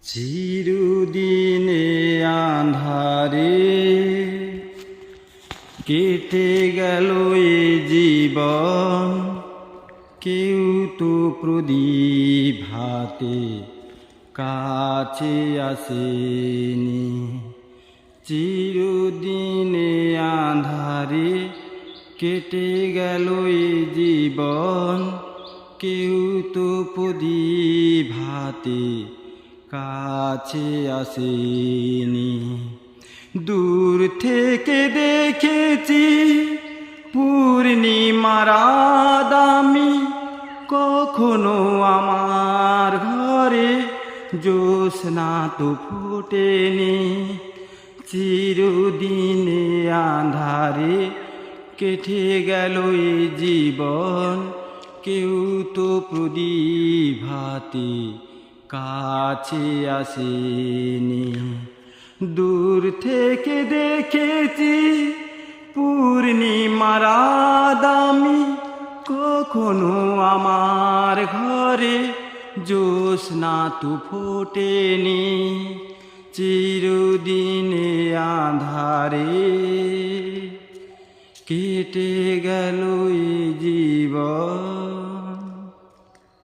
চিরদিনে আঁধারে কেটে গেল এ জীবন, কেউ তো প্রদীপ হাতে কাছে আসেনি। চিরদিনে আঁধারে কেটে গেল এ জীবন, কেউ তো প্রদীপ হাতে কাছে আসেনি। দূর থেকে দেখেছি পূর্ণিমার রাত আমি, কখনো আমার ঘরে জ্যোৎস্না তো ফোটেনি। চিরদিনে আঁধারে কেটে গেল এ জীবন, কেউ তো প্রদীপ হাতে কাছে আসেনি। দূর থেকে দেখেছি পূর্ণিমার রাত আমি, কখনো আমার ঘরে জ্যোৎস্না তো ফোটেনি। চিরদিনে আঁধারে কেটে গেল এ জীবন।